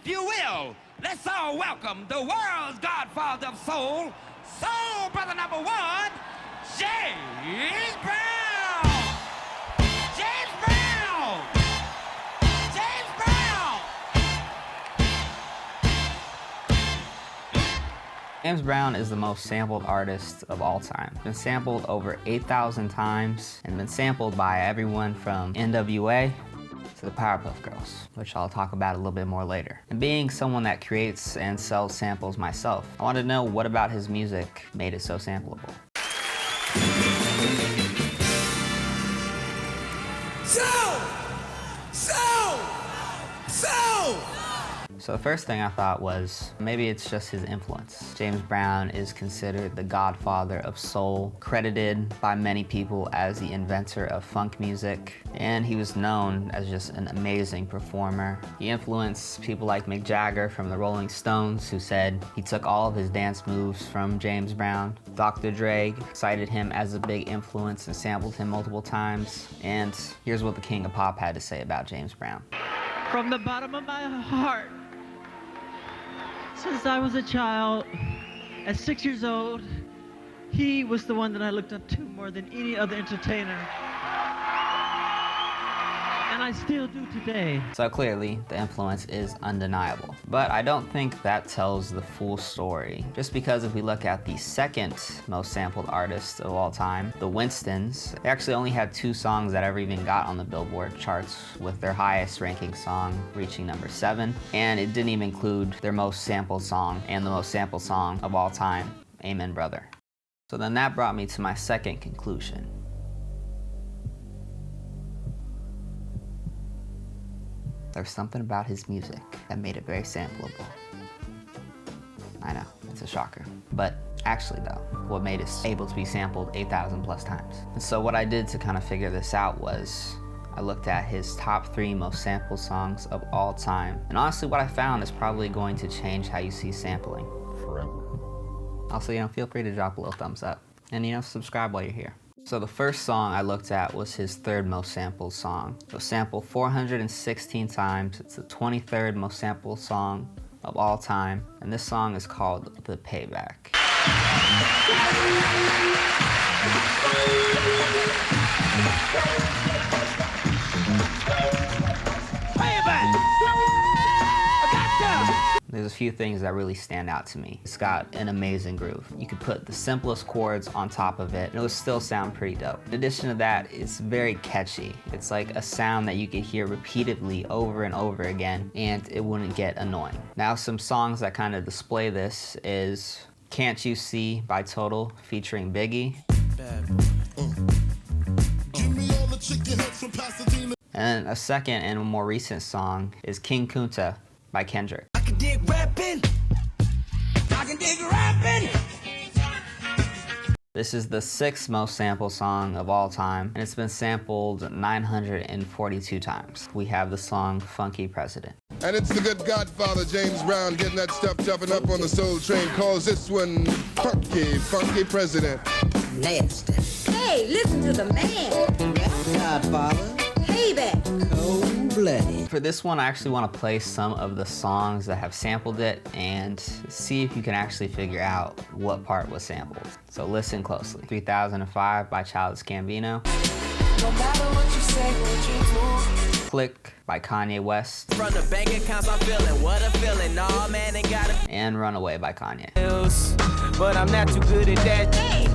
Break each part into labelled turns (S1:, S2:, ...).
S1: if you will, let's all welcome the world's godfather of soul, soul brother number one, James Brown! James Brown! James Brown!
S2: James Brown is the most sampled artist of all time. Been sampled over 8,000 times and been sampled by everyone from NWA to the Powerpuff Girls, which I'll talk about a little bit more later. And being someone that creates and sells samples myself, I wanted to know what about his music made it so sampleable. So the first thing I thought was, maybe it's just his influence. James Brown is considered the godfather of soul, credited by many people as the inventor of funk music, and he was known as just an amazing performer. He influenced people like Mick Jagger from the Rolling Stones, who said he took all of his dance moves from James Brown. Dr. Dre cited him as a big influence and sampled him multiple times. And here's what the King of Pop had to say about James Brown.
S3: From the bottom of my heart, since I was a child, at 6 years old, he was the one that I looked up to more than any other entertainer. And I still do today.
S2: So clearly, the influence is undeniable. But I don't think that tells the full story. Just because if we look at the second most sampled artist of all time, the Winstons, they actually only had 2 songs that ever even got on the Billboard charts, with their highest ranking song reaching number 7. And it didn't even include their most sampled song and the most sampled song of all time, Amen Brother. So then that brought me to my second conclusion. There's something about his music that made it very sampleable. I know, it's a shocker. But actually though, what made it able to be sampled 8,000 plus times? And so what I did to kind of figure this out was, I looked at his top 3 most sampled songs of all time. And honestly, what I found is probably going to change how you see sampling forever. Also, feel free to drop a little thumbs up. And subscribe while you're here. So the first song I looked at was his 3rd most sampled song. It was sampled 416 times. It's the 23rd most sampled song of all time. And this song is called the Payback. There's a few things that really stand out to me. It's got an amazing groove. You could put the simplest chords on top of it and it would still sound pretty dope. In addition to that, it's very catchy. It's like a sound that you could hear repeatedly over and over again and it wouldn't get annoying. Now some songs that kind of display this is Can't You See by Total featuring Biggie. And a second and a more recent song is King Kunta by Kendrick.
S4: I can dig rapping. I can dig rapping.
S2: This is the 6th most sampled song of all time, and it's been sampled 942 times. We have the song Funky President.
S5: And it's the good godfather, James Brown, getting that stuff jumping up on the soul train, calls this one Funky, Funky President.
S6: Nasty. Hey, listen to the man. That's Godfather. Payback. Cold-blooded.
S2: For this one, I actually want to play some of the songs that have sampled it and see if you can actually figure out what part was sampled. So listen closely. 3005 by Childish Gambino.
S4: No matter what you say, what you do.
S2: Click by Kanye West.
S4: From the bank accounts, I'm feeling what I'm feeling. Nah, man, ain't got it.
S2: And Runaway by Kanye.
S4: But I'm not too good at that.
S6: Hey!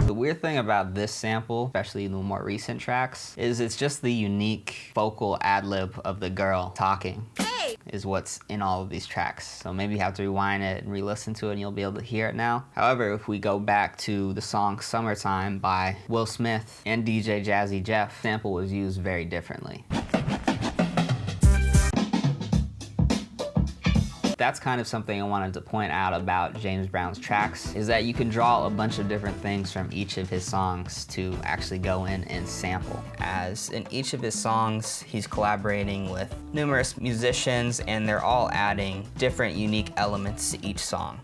S2: The weird thing about this sample, especially in the more recent tracks, is it's just the unique vocal ad-lib of the girl talking.
S6: Hey!
S2: Is what's in all of these tracks. So maybe you have to rewind it and re-listen to it and you'll be able to hear it now. However, if we go back to the song Summertime by Will Smith and DJ Jazzy Jeff, the sample was used very differently. That's kind of something I wanted to point out about James Brown's tracks, is that you can draw a bunch of different things from each of his songs to actually go in and sample. As in each of his songs, he's collaborating with numerous musicians and they're all adding different unique elements to each song.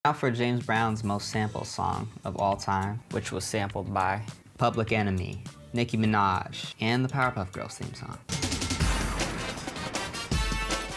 S2: Now for James Brown's most sampled song of all time, which was sampled by Public Enemy, Nicki Minaj, and the Powerpuff Girls theme song.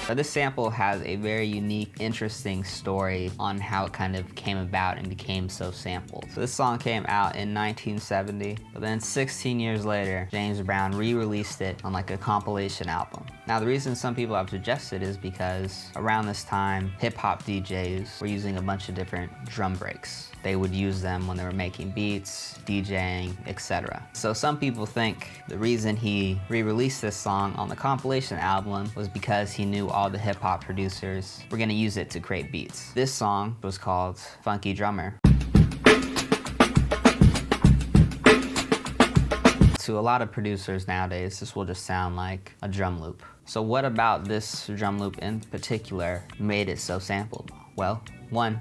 S2: But this sample has a very unique, interesting story on how it kind of came about and became so sampled. So this song came out in 1970, but then 16 years later, James Brown re-released it on like a compilation album. Now the reason some people have suggested is because around this time, hip-hop DJs were using a bunch of different drum breaks. They would use them when they were making beats, DJing, etc. So some people think the reason he re-released this song on the compilation album was because he knew all the hip-hop producers were gonna use it to create beats. This song was called Funky Drummer. To a lot of producers nowadays, this will just sound like a drum loop. So what about this drum loop in particular made it so sampled? Well, one,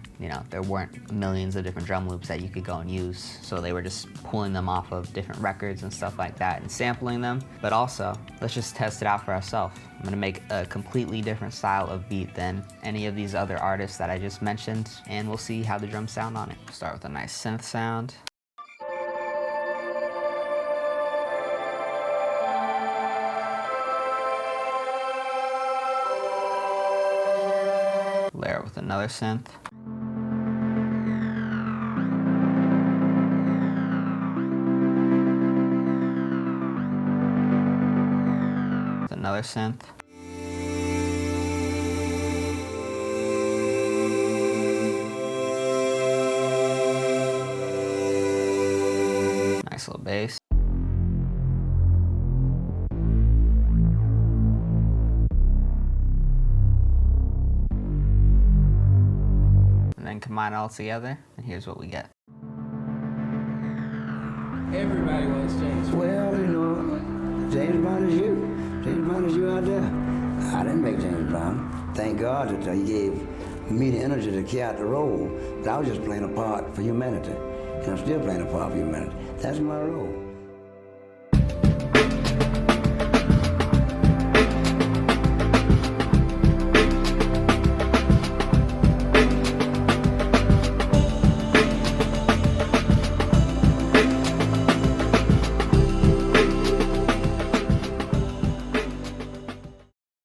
S2: there weren't millions of different drum loops that you could go and use, so they were just pulling them off of different records and stuff like that and sampling them. But also, let's just test it out for ourselves. I'm gonna make a completely different style of beat than any of these other artists that I just mentioned, and we'll see how the drums sound on it. Start with a nice synth sound. Layer with another synth. With another synth. Nice little bass. And combine it all together, and here's what we get.
S7: Everybody wants James.
S8: Well, James Brown is you. James Brown is you out there. I didn't make James Brown. Thank God that he gave me the energy to carry out the role, but I was just playing a part for humanity, and I'm still playing a part for humanity. That's my role.